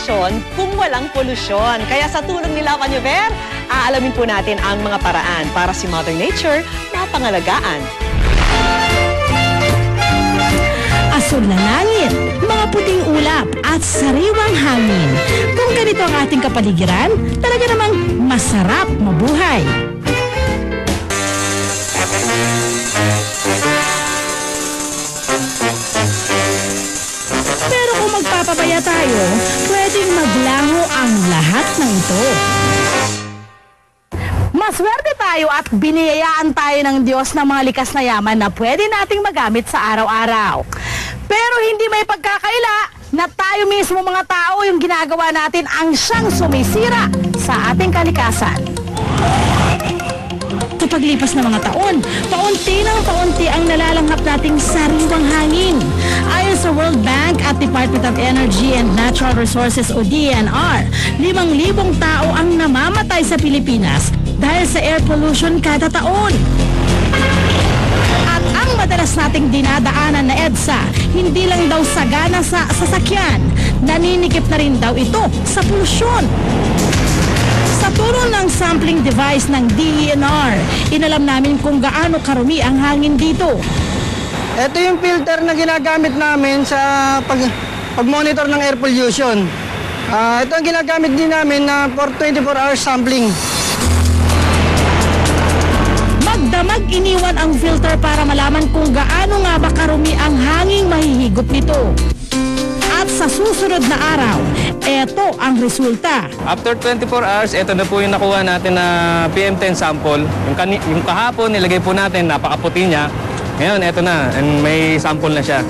sitwasyon kung walang polusyon. Kaya sa tulong ni Lau Canyover, aalamin po natin ang mga paraan para si Mother Nature mapangalagaan. Asul na langit, mga puting ulap at sariwang hangin. Kung ganito ang ating kapaligiran, talaga namang masarap mabuhay. Pero kung magpapabaya tayo, pwedeng maglaho ang lahat ng ito. Maswerte tayo at biniyayaan tayo ng Diyos ng mga likas na yaman na pwede nating magamit sa araw-araw. Pero hindi may pagkakaila na tayo mismo mga tao yung ginagawa natin ang siyang sumisira sa ating kalikasan. Sa paglipas ng mga taon, paunti ng paunti ang nalalanghap nating sariwang hangin. Ayon sa World Bank at Department of Energy and Natural Resources o DENR, 5,000 tao ang namamatay sa Pilipinas dahil sa air pollution kada taon. At ang madalas nating dinadaanan na EDSA, hindi lang daw sagana sa sasakyan, naninikip na rin daw ito sa polusyon. Sa tulong ng sampling device ng DENR, inalam namin kung gaano karumi ang hangin dito. Ito yung filter na ginagamit namin sa pag-monitor ng air pollution. Ito ang ginagamit din namin na for 24 hours sampling. Magdamag iniwan ang filter para malaman kung gaano nga ba karumi ang hanging mahihigop nito. At sa susunod na araw, ito ang resulta. After 24 hours, ito na po yung nakuha natin na PM10 sample. Yung kahapon, nilagay po natin, napakaputi niya. Ngayon, ito na, and may sample na siya.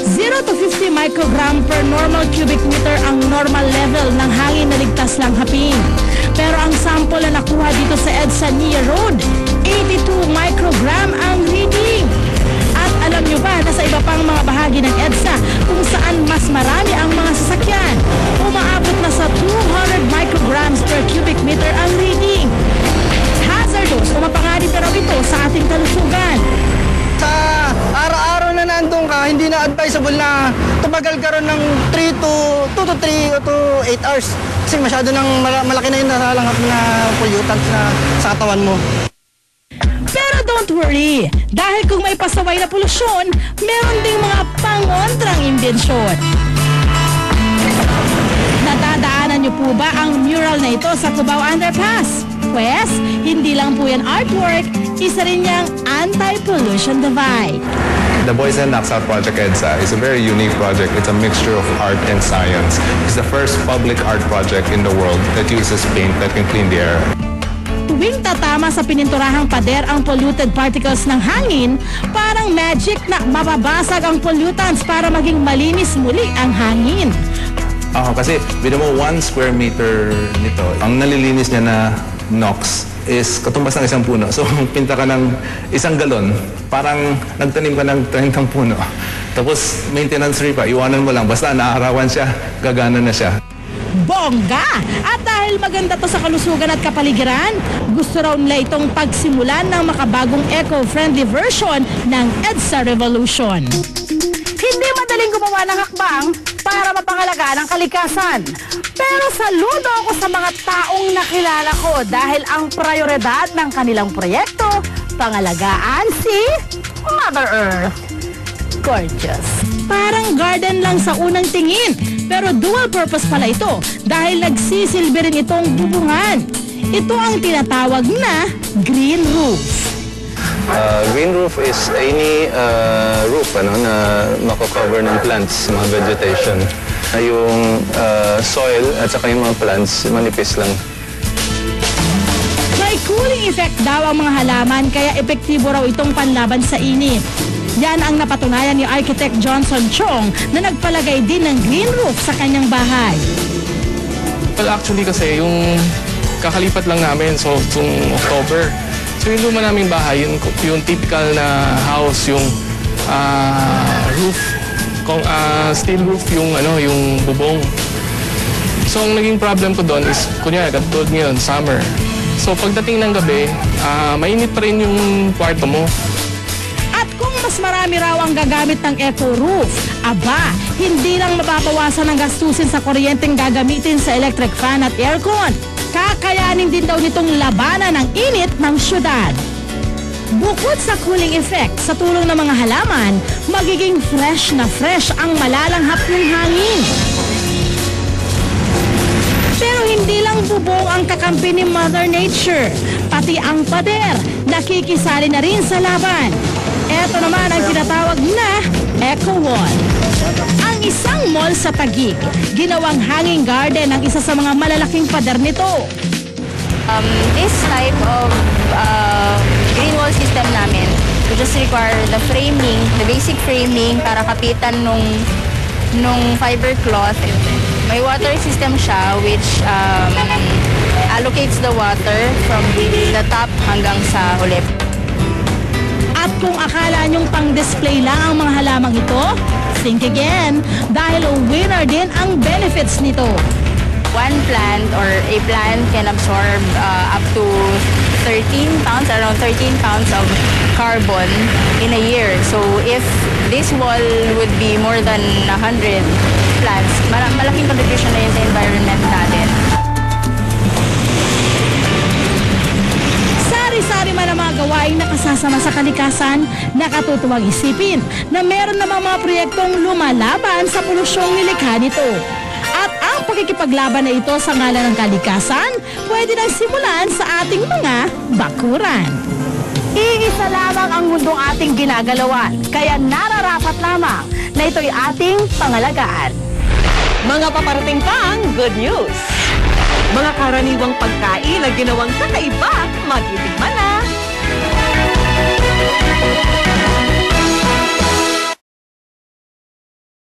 0 to 50 microgram per normal cubic meter ang normal level ng hangin na ligtas lang hapin. Pero ang sample na nakuha dito sa EDSA Nia Road, 82 microgram ang reading. At alam nyo ba na sa iba pang mga bahagi ng EDSA kung saan mas marami ang mga sasakyan, umaabot na sa 200 micrograms per cubic meter ang reading. Hazardous o mapanganib na raw ito sa ating kalusugan. Sa araw-araw na nandun ka, hindi na advisable na tumagal ka ron ng 2 to 3 o to 8 hours. Kasi masyado nang malaki na yung nasalanghap na pollutants na sa katawan mo. Pero don't worry, dahil kung may pasaway na polusyon, meron ding mga pangontrang imbensyon. Nadadaanan niyo po ba ang mural na ito sa Cubao Underpass? Pwes, hindi lang po yan artwork, isa rin niyang anti-pollution divide. The Boys and Knocks Out Project EDSA is a very unique project. It's a mixture of art and science. It's the first public art project in the world that uses paint that can clean the air. Tuwing tatama sa pininturahang pader ang polluted particles ng hangin, parang magic na mababasag ang pollutants para maging malinis muli ang hangin. Kasi bino mo 1 square meter nito, ang nalilinis niya na NOx is katumbas ng isang puno. So, pinta ka ng 1 galon, parang nagtanim ka ng 30 puno. Tapos, maintenance free pa, iwanan mo lang. Basta naarawan siya, gagana na siya. Bongga! At dahil maganda to sa kalusugan at kapaligiran, gusto raw nila itong pagsimulan ng makabagong eco-friendly version ng EDSA Revolution. Hindi madaling gumawa ng hakbang para mapangalagaan ang kalikasan. Pero saludo ako sa mga taong nakilala ko dahil ang prioridad ng kanilang proyekto, pangalagaan si Mother Earth. Gorgeous. Parang garden lang sa unang tingin, pero dual purpose pala ito dahil nagsisilbi rin itong bubungan. Ito ang tinatawag na green roof. Green roof is any roof na mako-cover ng plants, mga vegetation. Yung soil at saka yung mga plants, manipis lang. May cooling effect daw ang mga halaman kaya epektibo raw itong panlaban sa init. Yan ang napatunayan ni Architect Johnson Chong na nagpalagay din ng green roof sa kanyang bahay. Well, actually kasi yung kakalipat lang namin, so yung October. So yung luma naming bahay, yung typical na house, yung roof, steel roof, yung bubong. So ang naging problem ko doon is, kunyari, katulad ngayon, summer. So pagdating ng gabi, mainit pa rin yung kwarto mo. At kung mas marami raw ang gagamit ng eco roof, aba, hindi lang mababawasan ang gastusin sa kuryenteng gagamitin sa electric fan at aircon. Kakayanin din daw nitong labanan ang init ng syudad. Bukod sa cooling effect sa tulong ng mga halaman, magiging fresh na fresh ang malalanghap ng hangin. Pero hindi lang bubong ang kakampi ni Mother Nature, pati ang pader nakikisali na rin sa laban. Ito naman ang tinatawag na Eco Wall. Ang isang mall sa Taguig, ginawang hanging garden ang isa sa mga malalaking pader nito. This type of green wall system namin, we just require the framing, the basic framing para kapitan nung fiber cloth. May water system siya which allocates the water from the top hanggang sa ulip. At kung akala nyong pang-display lang ang mga halamang ito, think again dahil winner din ang benefits nito. One plant or a plant can absorb up to 13 pounds, around 13 pounds of carbon in a year. So if this wall would be more than 100 plants, malaking contribution na yun sa environment natin. Sari-sari man ang mga gawaing nakasasama sa kalikasan, nakatutuwang isipin na meron namang mga proyektong lumalaban sa polusyong nilikha nito. At ang pakikipaglaban na ito sa ngalan ng kalikasan, pwede nang simulan sa ating mga bakuran. Iisa lamang ang mundong ating ginagalawan, kaya nararapat lamang na ito'y ating pangalagaan. Mga paparating pang good news. Mga karaniwang pagkain na ginawang kakaiba, magtitikman na.